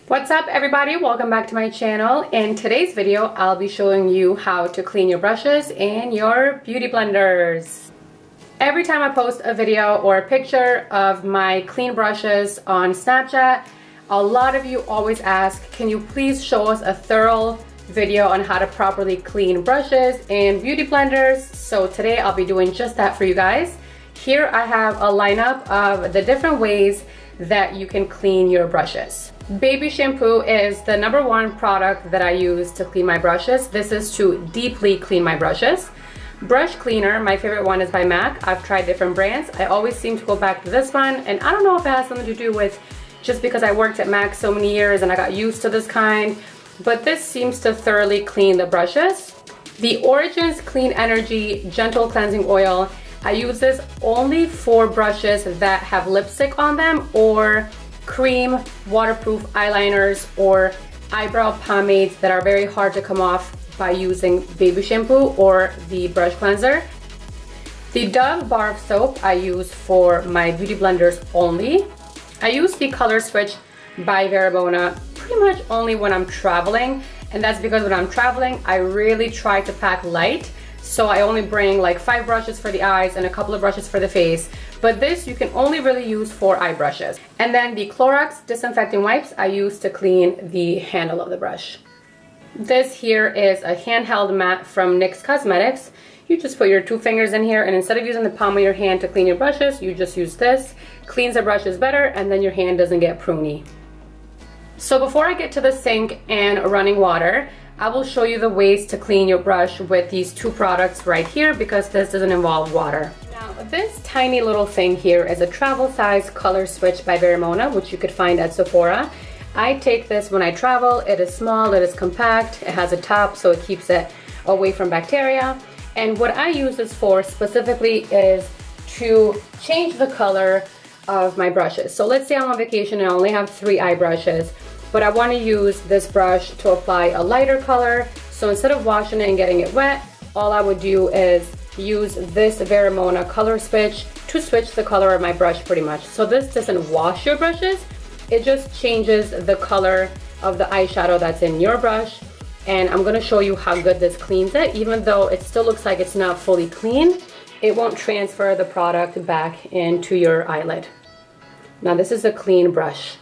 What's up everybody, welcome back to my channel. In today's video I'll be showing you how to clean your brushes and your beauty blenders. Every time I post a video or a picture of my clean brushes on Snapchat, a lot of you always ask, can you please show us a thorough video on how to properly clean brushes and beauty blenders? So today I'll be doing just that for you guys. Here I have a lineup of the different ways that you can clean your brushes. Baby shampoo is the #1 product that I use to clean my brushes. This is to deeply clean my brushes. Brush cleaner, my favorite one is by MAC. I've tried different brands. I always seem to go back to this one, and I don't know if it has something to do with just because I worked at MAC so many years and I got used to this kind, but this seems to thoroughly clean the brushes. The Origins Clean Energy Gentle Cleansing Oil, I use this only for brushes that have lipstick on them or cream waterproof eyeliners or eyebrow pomades that are very hard to come off by using baby shampoo or the brush cleanser. The Dove bar of soap I use for my beauty blenders only. I use the Color Switch by Vera pretty much only when I'm traveling, and that's because when I'm traveling I really try to pack light. So I only bring like 5 brushes for the eyes and a couple of brushes for the face. But this you can only really use for eye brushes. And then the Clorox disinfecting wipes I use to clean the handle of the brush. This here is a handheld mat from NYX Cosmetics. You just put your 2 fingers in here, and instead of using the palm of your hand to clean your brushes, you just use this. Cleans the brushes better, and then your hand doesn't get pruny. So before I get to the sink and running water, I will show you the ways to clean your brush with these 2 products right here, because this doesn't involve water. Now this tiny little thing here is a travel size Color Switch by Vera, which you could find at Sephora. I take this when I travel. It is small, it is compact, it has a top so it keeps it away from bacteria. And what I use this for specifically is to change the color of my brushes. So let's say I'm on vacation and I only have 3 eye brushes, but I want to use this brush to apply a lighter color. So instead of washing it and getting it wet, all I would do is use this Vera Color Switch to switch the color of my brush pretty much. So this doesn't wash your brushes, it just changes the color of the eyeshadow that's in your brush. And I'm going to show you how good this cleans it. Even though it still looks like it's not fully clean, it won't transfer the product back into your eyelid. Now this is a clean brush.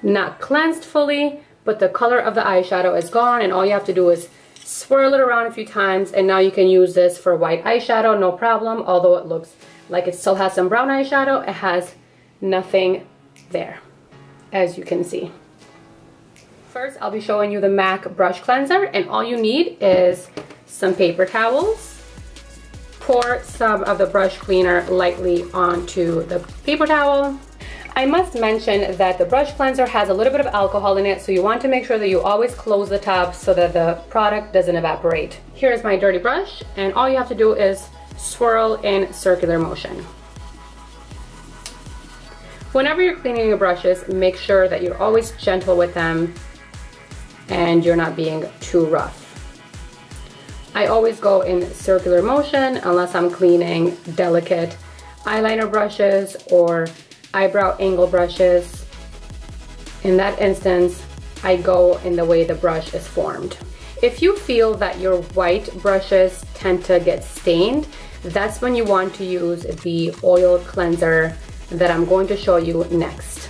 Not cleansed fully, but the color of the eyeshadow is gone, and all you have to do is swirl it around a few times, and now you can use this for white eyeshadow, no problem. Although it looks like it still has some brown eyeshadow, it has nothing there, as you can see. First, I'll be showing you the MAC brush cleanser, and all you need is some paper towels. Pour some of the brush cleaner lightly onto the paper towel. I must mention that the brush cleanser has a little bit of alcohol in it, so you want to make sure that you always close the top so that the product doesn't evaporate. Here's my dirty brush, and all you have to do is swirl in circular motion. Whenever you're cleaning your brushes, make sure that you're always gentle with them and you're not being too rough. I always go in circular motion unless I'm cleaning delicate eyeliner brushes or eyebrow angle brushes. In that instance, I go in the way the brush is formed. If you feel that your white brushes tend to get stained, that's when you want to use the oil cleanser that I'm going to show you next.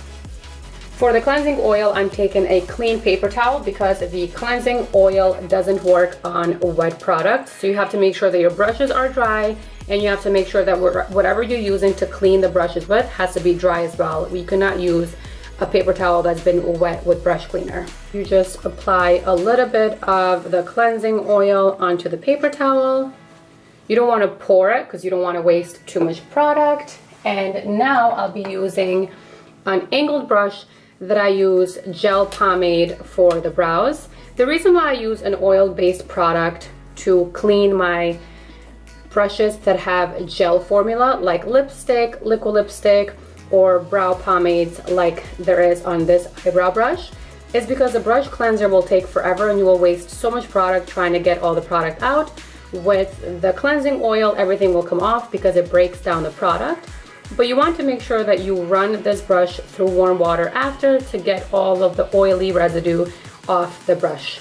For the cleansing oil, I'm taking a clean paper towel because the cleansing oil doesn't work on wet products. So you have to make sure that your brushes are dry, and you have to make sure that whatever you're using to clean the brushes with has to be dry as well. You cannot use a paper towel that's been wet with brush cleaner. You just apply a little bit of the cleansing oil onto the paper towel. You don't want to pour it because you don't want to waste too much product. And now I'll be using an angled brush that I use gel pomade for the brows. The reason why I use an oil-based product to clean my brushes that have gel formula like lipstick, liquid lipstick, or brow pomades like there is on this eyebrow brush is because the brush cleanser will take forever and you will waste so much product trying to get all the product out. With the cleansing oil, everything will come off because it breaks down the product. But you want to make sure that you run this brush through warm water after to get all of the oily residue off the brush.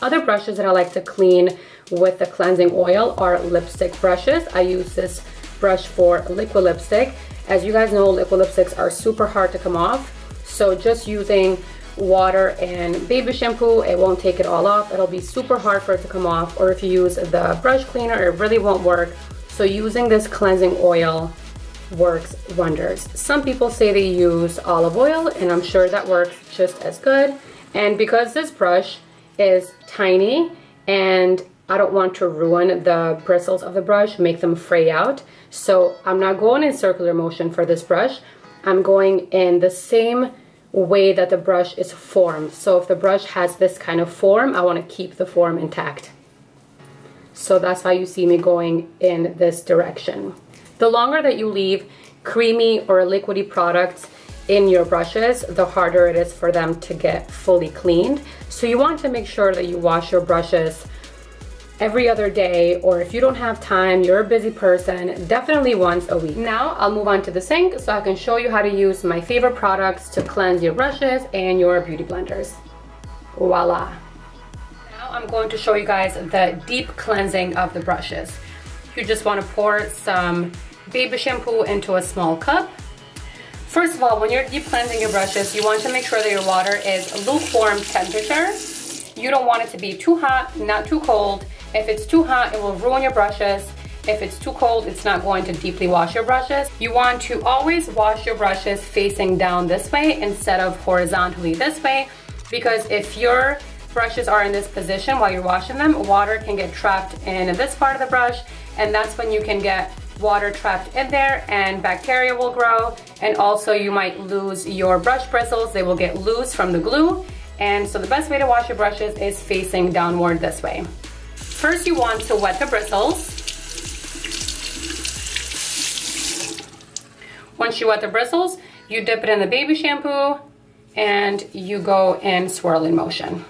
Other brushes that I like to clean with the cleansing oil are lipstick brushes. I use this brush for liquid lipstick. As you guys know, liquid lipsticks are super hard to come off. So just using water and baby shampoo, it won't take it all off. It'll be super hard for it to come off. Or if you use the brush cleaner, it really won't work. So using this cleansing oil works wonders. Some people say they use olive oil, and I'm sure that works just as good. And because this brush is tiny and I don't want to ruin the bristles of the brush, make them fray out, so I'm not going in circular motion for this brush. I'm going in the same way that the brush is formed. So if the brush has this kind of form, I want to keep the form intact. So that's why you see me going in this direction. The longer that you leave creamy or liquidy products in your brushes, the harder it is for them to get fully cleaned. So you want to make sure that you wash your brushes every other day, or if you don't have time, you're a busy person, definitely once a week. Now I'll move on to the sink so I can show you how to use my favorite products to cleanse your brushes and your beauty blenders. Voila. Now I'm going to show you guys the deep cleansing of the brushes. You just want to pour some baby shampoo into a small cup. First of all, when you're deep cleansing your brushes, you want to make sure that your water is lukewarm temperature. You don't want it to be too hot, not too cold. If it's too hot, it will ruin your brushes. If it's too cold, it's not going to deeply wash your brushes. You want to always wash your brushes facing down this way instead of horizontally this way, because if your brushes are in this position while you're washing them, water can get trapped in this part of the brush, and that's when you can get water trapped in there and bacteria will grow, and also you might lose your brush bristles. They will get loose from the glue, and so the best way to wash your brushes is facing downward this way. First, you want to wet the bristles. Once you wet the bristles, you dip it in the baby shampoo and you go in swirling motion.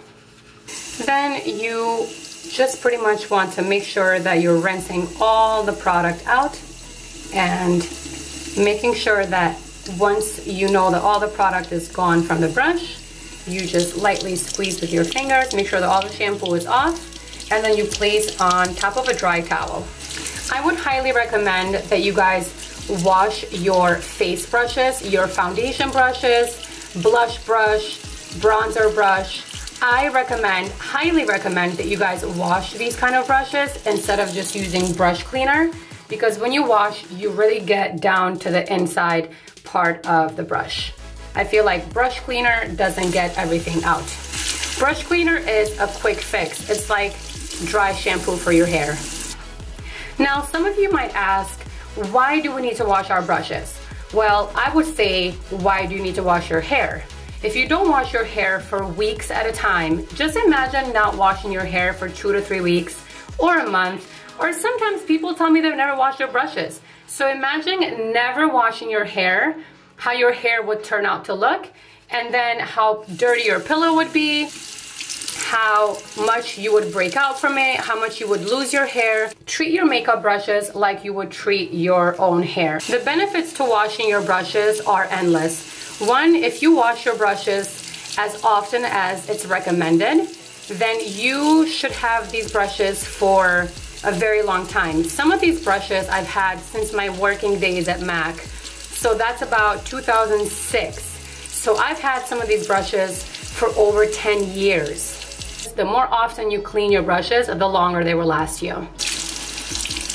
Then you just pretty much want to make sure that you're rinsing all the product out and making sure that once you know that all the product is gone from the brush, you just lightly squeeze with your fingers, make sure that all the shampoo is off, and then you place on top of a dry towel. I would highly recommend that you guys wash your face brushes, your foundation brushes, blush brush, bronzer brush. I highly recommend that you guys wash these kind of brushes instead of just using brush cleaner, because when you wash, you really get down to the inside part of the brush. I feel like brush cleaner doesn't get everything out. Brush cleaner is a quick fix. It's like dry shampoo for your hair. Now, some of you might ask, why do we need to wash our brushes? Well, I would say, why do you need to wash your hair? If you don't wash your hair for weeks at a time, just imagine not washing your hair for 2 to 3 weeks or a month, or sometimes people tell me they've never washed their brushes. So imagine never washing your hair, how your hair would turn out to look, and then how dirty your pillow would be, how much you would break out from it, how much you would lose your hair. Treat your makeup brushes like you would treat your own hair. The benefits to washing your brushes are endless. One, if you wash your brushes as often as it's recommended, then you should have these brushes for a very long time. Some of these brushes I've had since my working days at MAC. So that's about 2006. So I've had some of these brushes for over 10 years. The more often you clean your brushes, the longer they will last you.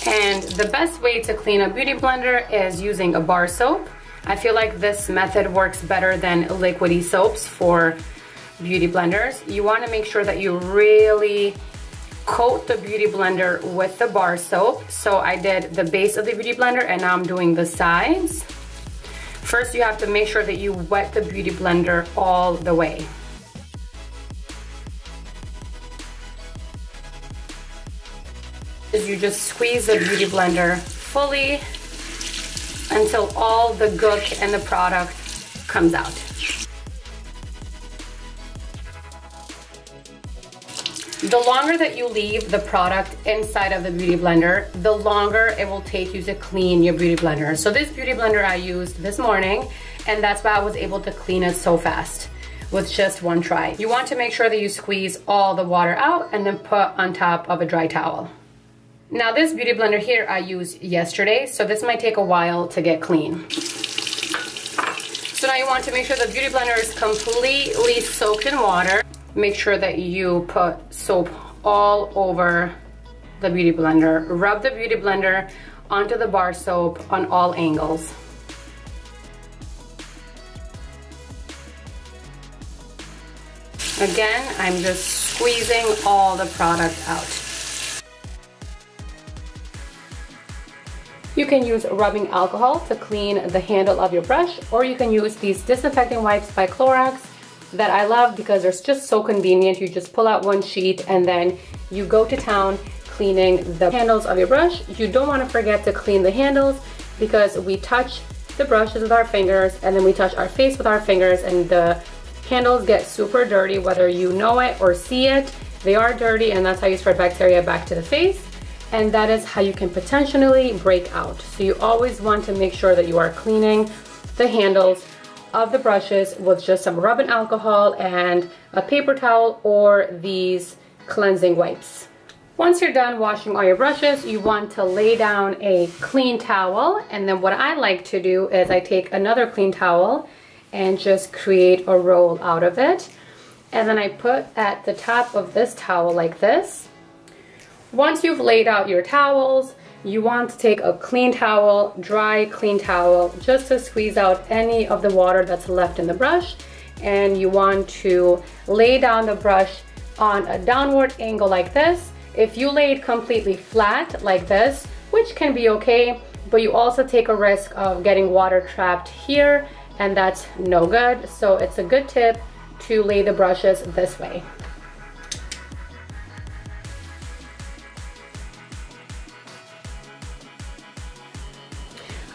And the best way to clean a beauty blender is using a bar soap. I feel like this method works better than liquidy soaps for beauty blenders. You want to make sure that you really coat the beauty blender with the bar soap. So I did the base of the beauty blender and now I'm doing the sides. First, you have to make sure that you wet the beauty blender all the way. You just squeeze the beauty blender fully until all the gook and the product comes out. The longer that you leave the product inside of the beauty blender, the longer it will take you to clean your beauty blender. So this beauty blender I used this morning, and that's why I was able to clean it so fast with just one try. You want to make sure that you squeeze all the water out and then put on top of a dry towel. Now this beauty blender here I used yesterday, so this might take a while to get clean. So now you want to make sure the beauty blender is completely soaked in water. Make sure that you put soap all over the beauty blender. Rub the beauty blender onto the bar soap on all angles. Again, I'm just squeezing all the product out. You can use rubbing alcohol to clean the handle of your brush, or you can use these disinfecting wipes by Clorox that I love because they're just so convenient. You just pull out one sheet and then you go to town cleaning the handles of your brush. You don't want to forget to clean the handles because we touch the brushes with our fingers and then we touch our face with our fingers, and the handles get super dirty whether you know it or see it. They are dirty, and that's how you spread bacteria back to the face, and that is how you can potentially break out. So you always want to make sure that you are cleaning the handles of the brushes with just some rubbing alcohol and a paper towel or these cleansing wipes. Once you're done washing all your brushes, you want to lay down a clean towel, and then what I like to do is I take another clean towel and just create a roll out of it, and then I put at the top of this towel like this. Once you've laid out your towels, you want to take a clean towel, dry clean towel, just to squeeze out any of the water that's left in the brush, and you want to lay down the brush on a downward angle like this. If you lay it completely flat like this, which can be okay, but you also take a risk of getting water trapped here, and that's no good. So it's a good tip to lay the brushes this way.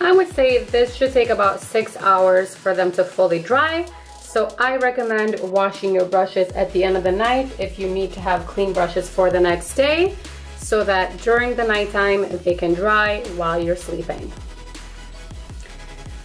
I would say this should take about 6 hours for them to fully dry. So I recommend washing your brushes at the end of the night if you need to have clean brushes for the next day, so that during the nighttime they can dry while you're sleeping.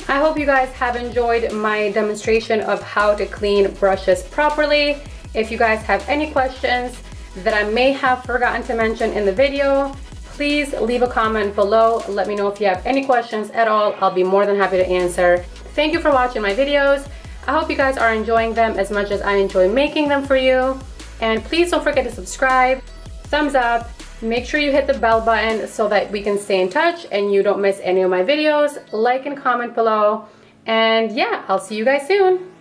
I hope you guys have enjoyed my demonstration of how to clean brushes properly. If you guys have any questions that I may have forgotten to mention in the video, please leave a comment below. Let me know if you have any questions at all. I'll be more than happy to answer. Thank you for watching my videos. I hope you guys are enjoying them as much as I enjoy making them for you. And please don't forget to subscribe, thumbs up, make sure you hit the bell button so that we can stay in touch and you don't miss any of my videos. Like and comment below. And yeah, I'll see you guys soon.